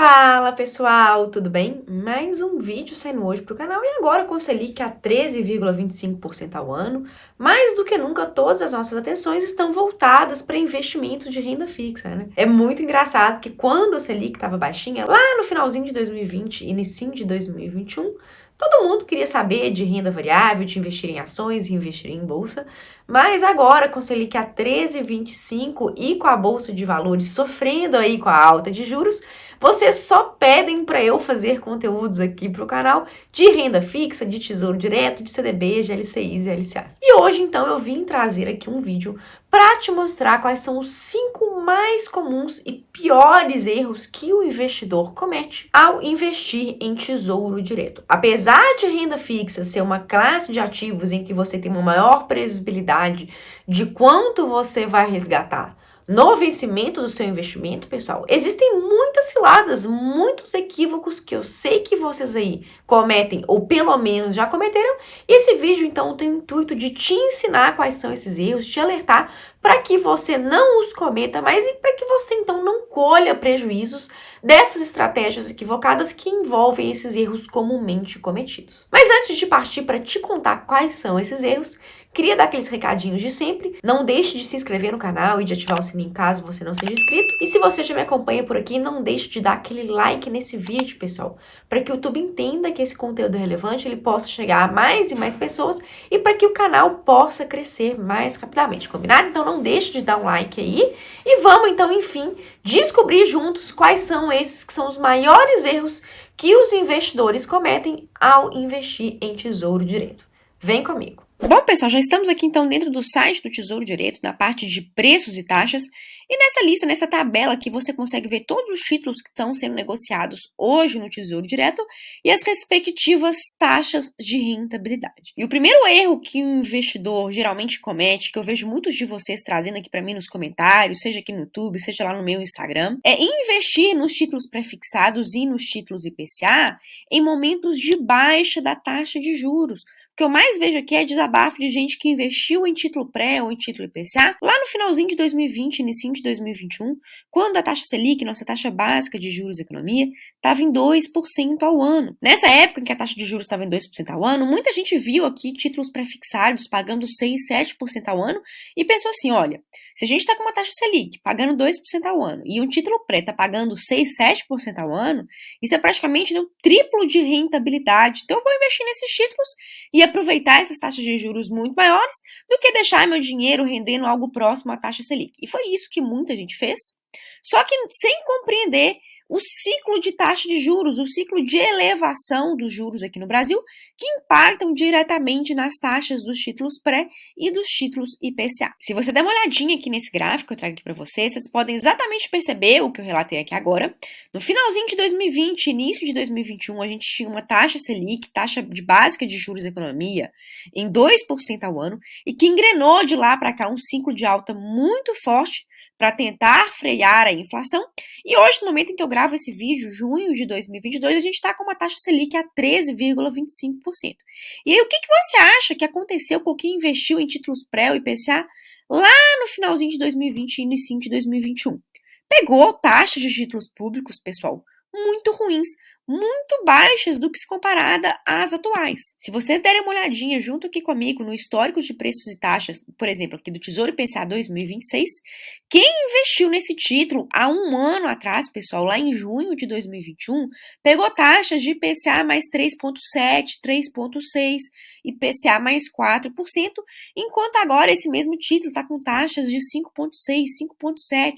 Fala pessoal, tudo bem? Mais um vídeo saindo hoje para o canal e agora com Selic a 13,25% ao ano, mais do que nunca todas as nossas atenções estão voltadas para investimento de renda fixa, né? É muito engraçado que quando a Selic estava baixinha, lá no finalzinho de 2020 e início de 2021, todo mundo queria saber de renda variável, de investir em ações e investir em bolsa, mas agora com a Selic a 13,25 e com a bolsa de valores sofrendo aí com a alta de juros, vocês só pedem para eu fazer conteúdos aqui para o canal de renda fixa, de tesouro direto, de CDBs, de LCIs e LCAs. E hoje, então, eu vim trazer aqui um vídeo para te mostrar quais são os 5 mais comuns e piores erros que o investidor comete ao investir em tesouro direto. Apesar de renda fixa ser uma classe de ativos em que você tem uma maior previsibilidade de quanto você vai resgatar no vencimento do seu investimento, pessoal, existem muitas ciladas, muitos equívocos que eu sei que vocês aí cometem, ou pelo menos já cometeram, e esse vídeo, então, tem o intuito de te ensinar quais são esses erros, te alertar para que você não os cometa mais e para que você, então, não colha prejuízos dessas estratégias equivocadas que envolvem esses erros comumente cometidos. Mas antes de partir para te contar quais são esses erros, queria dar aqueles recadinhos de sempre. Não deixe de se inscrever no canal e de ativar o sininho caso você não seja inscrito. E se você já me acompanha por aqui, não deixe de dar aquele like nesse vídeo, pessoal, para que o YouTube entenda que esse conteúdo é relevante, ele possa chegar a mais e mais pessoas e para que o canal possa crescer mais rapidamente, combinado? Então não deixe de dar um like aí e vamos então, enfim, descobrir juntos quais são esses que são os maiores erros que os investidores cometem ao investir em tesouro direto. Vem comigo! Bom, pessoal, já estamos aqui então dentro do site do Tesouro Direto, na parte de preços e taxas, e nessa lista, nessa tabela aqui, você consegue ver todos os títulos que estão sendo negociados hoje no Tesouro Direto e as respectivas taxas de rentabilidade. E o primeiro erro que o investidor geralmente comete, que eu vejo muitos de vocês trazendo aqui para mim nos comentários, seja aqui no YouTube, seja lá no meu Instagram, é investir nos títulos prefixados e nos títulos IPCA em momentos de baixa da taxa de juros. O que eu mais vejo aqui é desabafo de gente que investiu em título pré ou em título IPCA lá no finalzinho de 2020, início de 2021, quando a taxa Selic, nossa taxa básica de juros e economia, estava em 2% ao ano. Nessa época em que a taxa de juros estava em 2% ao ano, muita gente viu aqui títulos prefixados pagando 6, 7% ao ano e pensou assim, olha, se a gente está com uma taxa Selic pagando 2% ao ano e um título pré está pagando 6, 7% ao ano, isso é praticamente o triplo de rentabilidade. Então eu vou investir nesses títulos e aproveitar essas taxas de juros muito maiores do que deixar meu dinheiro rendendo algo próximo à taxa Selic. E foi isso que muita gente fez, só que sem compreender o ciclo de taxa de juros, o ciclo de elevação dos juros aqui no Brasil, que impactam diretamente nas taxas dos títulos pré e dos títulos IPCA. Se você der uma olhadinha aqui nesse gráfico que eu trago aqui para vocês, vocês podem exatamente perceber o que eu relatei aqui agora. No finalzinho de 2020, início de 2021, a gente tinha uma taxa Selic, taxa de básica de juros e economia, em 2% ao ano, e que engrenou de lá para cá um ciclo de alta muito forte para tentar frear a inflação. E hoje, no momento em que eu gravo esse vídeo, junho de 2022, a gente está com uma taxa Selic a 13,25%. E aí, o que você acha que aconteceu com quem investiu em títulos pré ou IPCA lá no finalzinho de 2020 e início de 2021? Pegou taxas de títulos públicos, pessoal, muito ruins, muito baixas do que se comparada às atuais. Se vocês derem uma olhadinha junto aqui comigo no histórico de preços e taxas, por exemplo, aqui do Tesouro IPCA 2026, quem investiu nesse título há um ano atrás, pessoal, lá em junho de 2021, pegou taxas de IPCA mais 3,7%, 3,6%, IPCA mais 4%, enquanto agora esse mesmo título está com taxas de 5,6%, 5,7%.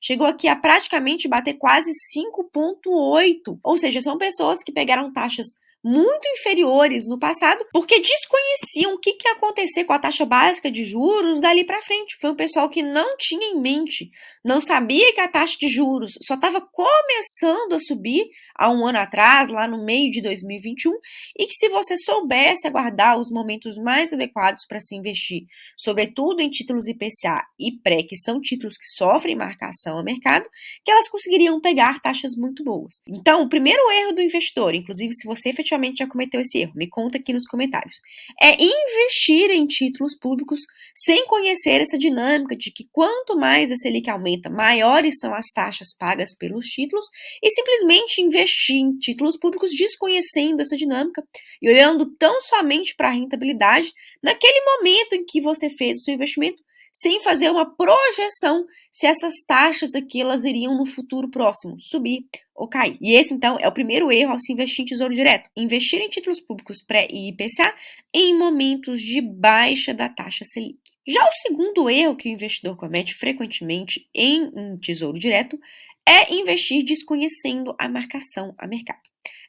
Chegou aqui a praticamente bater quase 5,8%. Ou seja, são pessoas que pegaram taxas muito inferiores no passado, porque desconheciam o que ia acontecer com a taxa básica de juros dali para frente. Foi um pessoal que não tinha em mente, não sabia que a taxa de juros só estava começando a subir há um ano atrás, lá no meio de 2021, e que se você soubesse aguardar os momentos mais adequados para se investir, sobretudo em títulos IPCA e pré, que são títulos que sofrem marcação ao mercado, que elas conseguiriam pegar taxas muito boas. Então, o primeiro erro do investidor, inclusive se você efetivamente definitivamente já cometeu esse erro? Me conta aqui nos comentários. É investir em títulos públicos sem conhecer essa dinâmica de que quanto mais a Selic aumenta, maiores são as taxas pagas pelos títulos, e simplesmente investir em títulos públicos desconhecendo essa dinâmica e olhando tão somente para a rentabilidade naquele momento em que você fez o seu investimento, sem fazer uma projeção se essas taxas aqui elas iriam no futuro próximo subir ou cair. E esse, então, é o primeiro erro ao se investir em Tesouro Direto. Investir em títulos públicos pré e IPCA em momentos de baixa da taxa Selic. Já o segundo erro que o investidor comete frequentemente em um Tesouro Direto é investir desconhecendo a marcação a mercado.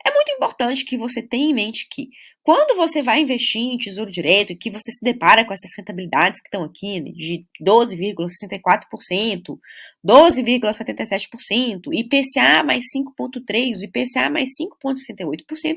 É muito importante que você tenha em mente que quando você vai investir em Tesouro Direto e que você se depara com essas rentabilidades que estão aqui, né, de 12,64%, 12,77%, IPCA mais 5,3%, IPCA mais 5,68%,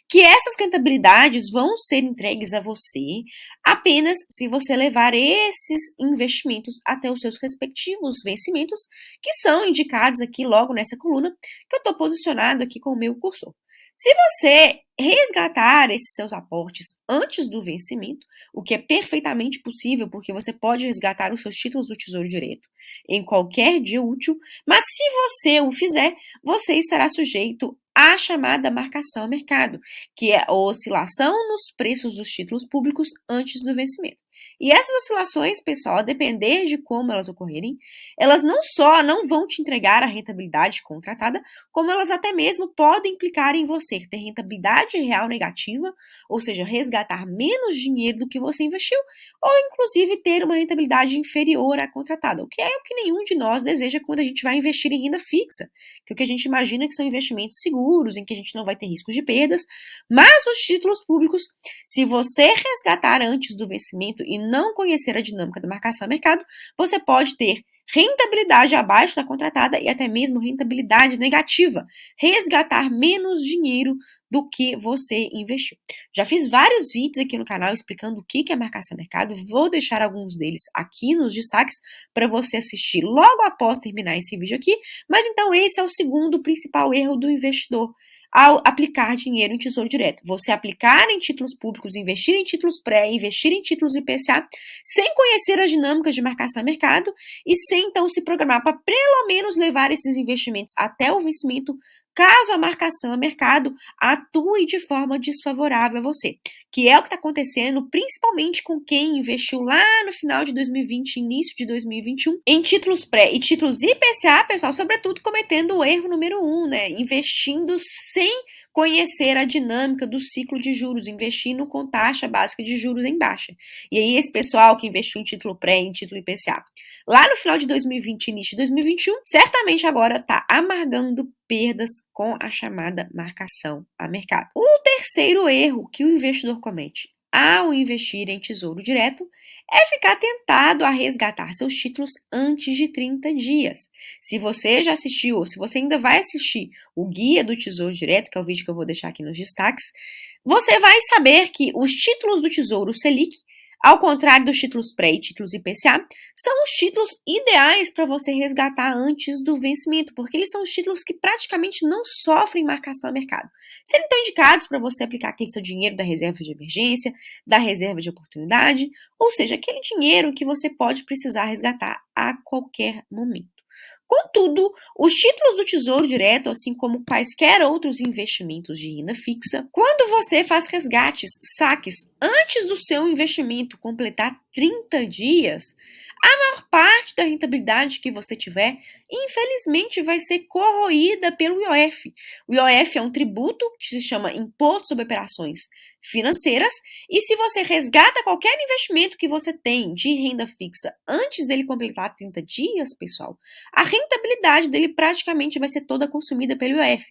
que essas rentabilidades vão ser entregues a você apenas se você levar esses investimentos até os seus respectivos vencimentos, que são indicados aqui logo nessa coluna que eu estou posicionado aqui com o meu cursor. Se você resgatar esses seus aportes antes do vencimento, o que é perfeitamente possível, porque você pode resgatar os seus títulos do Tesouro Direto em qualquer dia útil, mas se você o fizer, você estará sujeito à chamada marcação a mercado, que é a oscilação nos preços dos títulos públicos antes do vencimento. E essas oscilações, pessoal, a depender de como elas ocorrerem, elas não só não vão te entregar a rentabilidade contratada, como elas até mesmo podem implicar em você ter rentabilidade real negativa, ou seja, resgatar menos dinheiro do que você investiu, ou inclusive ter uma rentabilidade inferior à contratada, o que é o que nenhum de nós deseja quando a gente vai investir em renda fixa, que é o que a gente imagina que são investimentos seguros, em que a gente não vai ter riscos de perdas, mas os títulos públicos, se você resgatar antes do vencimento e não conhecer a dinâmica da marcação a mercado, você pode ter rentabilidade abaixo da contratada e até mesmo rentabilidade negativa, resgatar menos dinheiro do que você investiu. Já fiz vários vídeos aqui no canal explicando o que é marcação a mercado, vou deixar alguns deles aqui nos destaques para você assistir logo após terminar esse vídeo aqui, mas então esse é o segundo principal erro do investidor ao aplicar dinheiro em Tesouro Direto. Você aplicar em títulos públicos, investir em títulos pré, investir em títulos IPCA, sem conhecer as dinâmicas de marcação a mercado e sem então se programar para pelo menos levar esses investimentos até o vencimento, caso a marcação a mercado atue de forma desfavorável a você, que é o que está acontecendo principalmente com quem investiu lá no final de 2020, início de 2021, em títulos pré e títulos IPCA, pessoal, sobretudo cometendo o erro número 1, né? Investindo sem conhecer a dinâmica do ciclo de juros, investindo com taxa básica de juros em baixa. E aí esse pessoal que investiu em título pré, em título IPCA, lá no final de 2020, início de 2021, certamente agora está amargando perdas com a chamada marcação a mercado. O terceiro erro que o investidor comete ao investir em Tesouro Direto é ficar tentado a resgatar seus títulos antes de 30 dias. Se você já assistiu ou se você ainda vai assistir o Guia do Tesouro Direto, que é o vídeo que eu vou deixar aqui nos destaques, você vai saber que os títulos do Tesouro Selic, ao contrário dos títulos pré e títulos IPCA, são os títulos ideais para você resgatar antes do vencimento, porque eles são os títulos que praticamente não sofrem marcação a mercado. Serem então indicados para você aplicar aquele seu dinheiro da reserva de emergência, da reserva de oportunidade, ou seja, aquele dinheiro que você pode precisar resgatar a qualquer momento. Contudo, os títulos do Tesouro Direto, assim como quaisquer outros investimentos de renda fixa, quando você faz resgates, saques, antes do seu investimento completar 30 dias, a maior parte da rentabilidade que você tiver, infelizmente, vai ser corroída pelo IOF. O IOF é um tributo que se chama Imposto sobre Operações Financeiras, e se você resgata qualquer investimento que você tem de renda fixa antes dele completar 30 dias, pessoal, a rentabilidade dele praticamente vai ser toda consumida pelo IOF,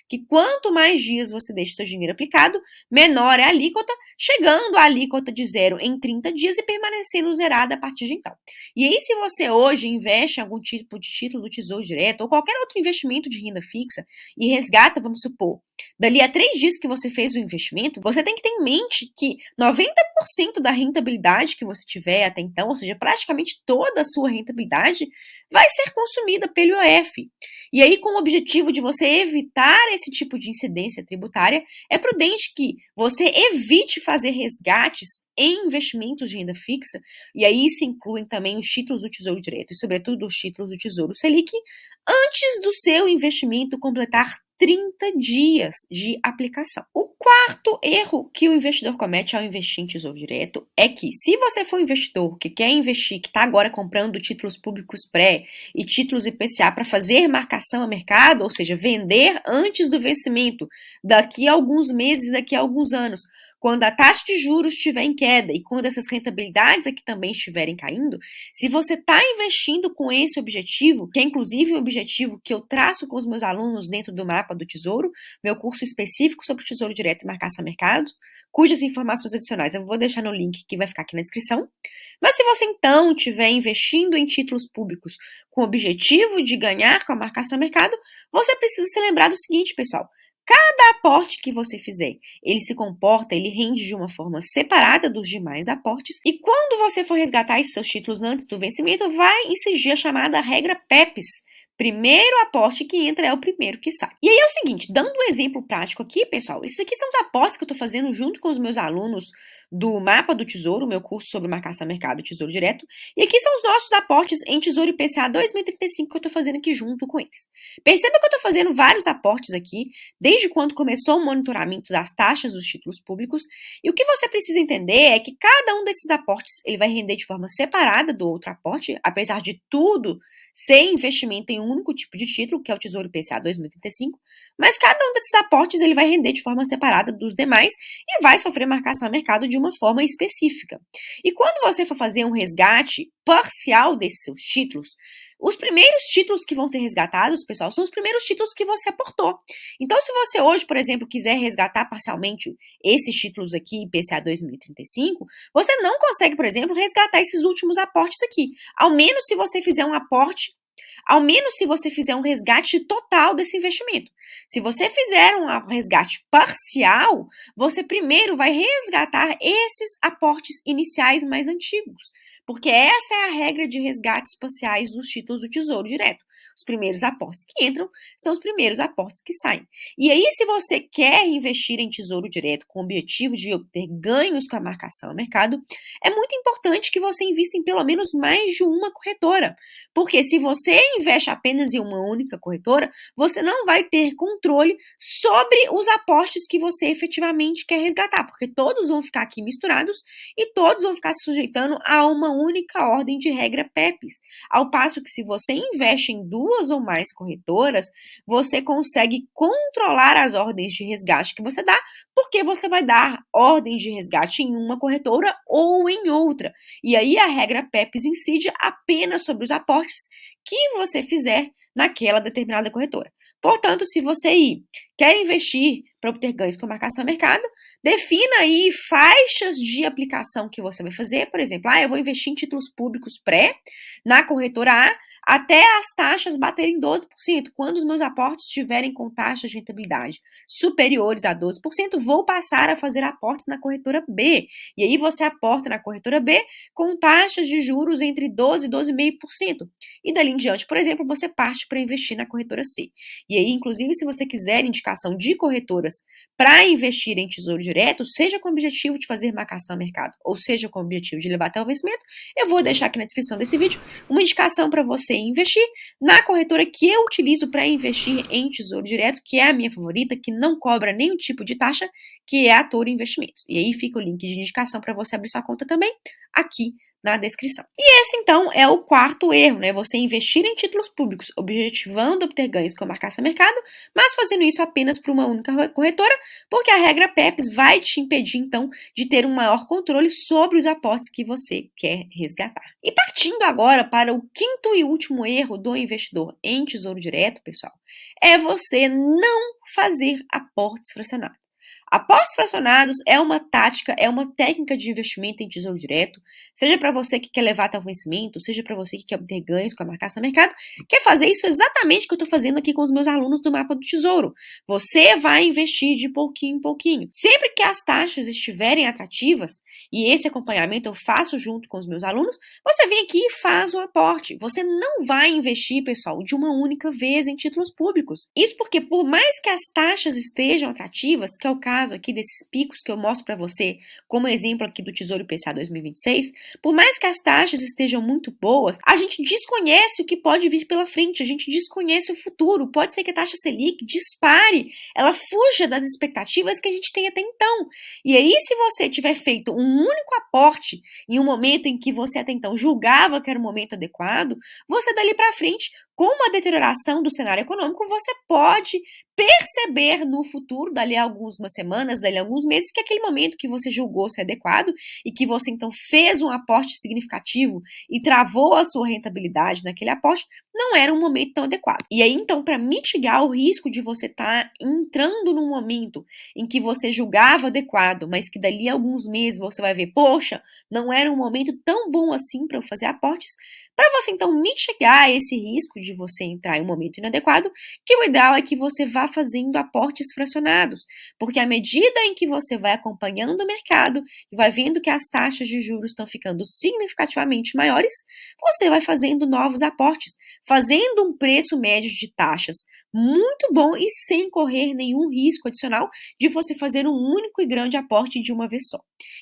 que quanto mais dias você deixa seu dinheiro aplicado, menor é a alíquota, chegando à alíquota de 0 em 30 dias e permanecendo zerada a partir de então. E aí, se você hoje investe em algum tipo de título do Tesouro Direto ou qualquer outro investimento de renda fixa e resgata, vamos supor, dali a 3 dias que você fez o investimento, você tem que ter em mente que 90% da rentabilidade que você tiver até então, ou seja, praticamente toda a sua rentabilidade, vai ser consumida pelo IOF. E aí, com o objetivo de você evitar esse tipo de incidência tributária, é prudente que você evite fazer resgates em investimentos de renda fixa, e aí isso incluem também os títulos do Tesouro Direto, e sobretudo os títulos do Tesouro Selic, antes do seu investimento completar 30 dias de aplicação. O quarto erro que o investidor comete ao investir em Tesouro Direto é que, se você for um investidor que quer investir, que está agora comprando títulos públicos pré e títulos IPCA para fazer marcação a mercado, ou seja, vender antes do vencimento, daqui a alguns meses, daqui a alguns anos, quando a taxa de juros estiver em queda e quando essas rentabilidades aqui também estiverem caindo, se você está investindo com esse objetivo, que é inclusive um objetivo que eu traço com os meus alunos dentro do Mapa do Tesouro, meu curso específico sobre Tesouro Direto e Marcação a Mercado, cujas informações adicionais eu vou deixar no link que vai ficar aqui na descrição. Mas se você então estiver investindo em títulos públicos com o objetivo de ganhar com a marcação a mercado, você precisa se lembrar do seguinte, pessoal. Cada aporte que você fizer, ele se comporta, ele rende de uma forma separada dos demais aportes, e quando você for resgatar esses seus títulos antes do vencimento, vai incidir a chamada regra PEPs. Primeiro aporte que entra é o primeiro que sai. E aí é o seguinte, dando um exemplo prático aqui, pessoal, esses aqui são os aportes que eu estou fazendo junto com os meus alunos do Mapa do Tesouro, meu curso sobre marcação a mercado e Tesouro Direto, e aqui são os nossos aportes em Tesouro IPCA 2035 que eu estou fazendo aqui junto com eles. Perceba que eu estou fazendo vários aportes aqui, desde quando começou o monitoramento das taxas dos títulos públicos, e o que você precisa entender é que cada um desses aportes ele vai render de forma separada do outro aporte, apesar de tudo ser investimento em um único tipo de título, que é o Tesouro IPCA 2035, mas cada um desses aportes ele vai render de forma separada dos demais e vai sofrer marcação a mercado de uma forma específica. E quando você for fazer um resgate parcial desses seus títulos, os primeiros títulos que vão ser resgatados, pessoal, são os primeiros títulos que você aportou. Então, se você hoje, por exemplo, quiser resgatar parcialmente esses títulos aqui, IPCA 2035, você não consegue, por exemplo, resgatar esses últimos aportes aqui. Ao menos se você fizer um aporte, ao menos se você fizer um resgate total desse investimento. Se você fizer um resgate parcial, você primeiro vai resgatar esses aportes iniciais mais antigos. Porque essa é a regra de resgates parciais dos títulos do Tesouro Direto. Os primeiros aportes que entram são os primeiros aportes que saem. E aí, se você quer investir em Tesouro Direto com o objetivo de obter ganhos com a marcação a mercado, é muito importante que você invista em pelo menos mais de uma corretora. Porque se você investe apenas em uma única corretora, você não vai ter controle sobre os aportes que você efetivamente quer resgatar, porque todos vão ficar aqui misturados e todos vão ficar se sujeitando a uma única ordem de regra PEPs. Ao passo que se você investe em duas ou mais corretoras, você consegue controlar as ordens de resgate que você dá, porque você vai dar ordem de resgate em uma corretora ou em outra. E aí a regra PEPs incide apenas sobre os aportes que você fizer naquela determinada corretora. Portanto, se você quer investir para obter ganhos com a marcação a mercado, defina aí faixas de aplicação que você vai fazer. Por exemplo, eu vou investir em títulos públicos pré na corretora A até as taxas baterem 12%. Quando os meus aportes estiverem com taxas de rentabilidade superiores a 12%, vou passar a fazer aportes na corretora B. E aí você aporta na corretora B com taxas de juros entre 12% e 12,5%. E dali em diante, por exemplo, você parte para investir na corretora C. E aí, inclusive, se você quiser indicação de corretoras para investir em Tesouro Direto, seja com o objetivo de fazer marcação a mercado, ou seja com o objetivo de levar até o vencimento, eu vou deixar aqui na descrição desse vídeo uma indicação para você investir na corretora que eu utilizo para investir em Tesouro Direto, que é a minha favorita, que não cobra nenhum tipo de taxa, que é a Toro Investimentos. E aí fica o link de indicação para você abrir sua conta também aqui na descrição. E esse, então, é o quarto erro, né? Você investir em títulos públicos, objetivando obter ganhos com a marcação a mercado, mas fazendo isso apenas para uma única corretora, porque a regra PEPs vai te impedir, então, de ter um maior controle sobre os aportes que você quer resgatar. E partindo agora para o quinto e último erro do investidor em Tesouro Direto, pessoal, é você não fazer aportes fracionados. Aportes fracionados é uma tática, é uma técnica de investimento em tesouro direto, seja para você que quer levar até o vencimento, seja para você que quer obter ganhos com a marcação no mercado, quer fazer isso exatamente o que eu estou fazendo aqui com os meus alunos do Mapa do Tesouro. Você vai investir de pouquinho em pouquinho. Sempre que as taxas estiverem atrativas, e esse acompanhamento eu faço junto com os meus alunos, você vem aqui e faz um aporte. Você não vai investir, pessoal, de uma única vez em títulos públicos. Isso porque, por mais que as taxas estejam atrativas, que é o caso aqui desses picos que eu mostro para você, como exemplo aqui do Tesouro IPCA 2026, por mais que as taxas estejam muito boas, a gente desconhece o que pode vir pela frente, a gente desconhece o futuro. Pode ser que a taxa Selic dispare, ela fuja das expectativas que a gente tem até então. E aí, se você tiver feito um único aporte em um momento em que você até então julgava que era o momento adequado, você dali para frente, com uma deterioração do cenário econômico, você pode perceber no futuro, dali a algumas semanas, dali a alguns meses, que aquele momento que você julgou ser adequado e que você então fez um aporte significativo e travou a sua rentabilidade naquele aporte, não era um momento tão adequado. E aí, então, para mitigar o risco de você estar entrando num momento em que você julgava adequado, mas que dali a alguns meses você vai ver, poxa, não era um momento tão bom assim para eu fazer aportes, para você então mitigar esse risco de você entrar em um momento inadequado, que o ideal é que você vá fazendo aportes fracionados, porque à medida em que você vai acompanhando o mercado e vai vendo que as taxas de juros estão ficando significativamente maiores, você vai fazendo novos aportes, fazendo um preço médio de taxas muito bom e sem correr nenhum risco adicional de você fazer um único e grande aporte de uma vez só.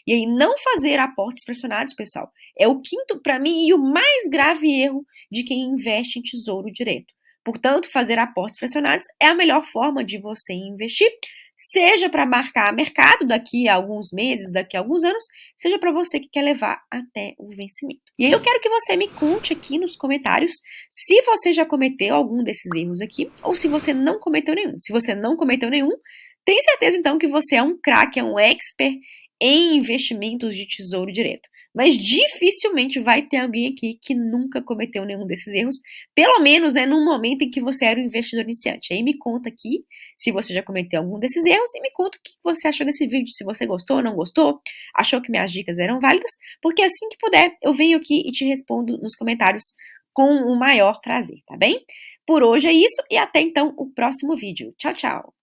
E aí, não fazer aportes fracionados, pessoal, é o quinto, para mim, e o mais grave erro de quem investe em tesouro direto. Portanto, fazer aportes fracionados é a melhor forma de você investir, seja para marcar mercado daqui a alguns meses, daqui a alguns anos, seja para você que quer levar até o vencimento. E aí eu quero que você me conte aqui nos comentários se você já cometeu algum desses erros aqui ou se você não cometeu nenhum. Se você não cometeu nenhum, tem certeza então que você é um craque, é um expert em investimentos de tesouro direto. Mas dificilmente vai ter alguém aqui que nunca cometeu nenhum desses erros, pelo menos, né, num momento em que você era um investidor iniciante. Aí me conta aqui se você já cometeu algum desses erros e me conta o que você achou desse vídeo, se você gostou ou não gostou, achou que minhas dicas eram válidas, porque assim que puder, eu venho aqui e te respondo nos comentários com o maior prazer, tá bem? Por hoje é isso e até então o próximo vídeo. Tchau, tchau!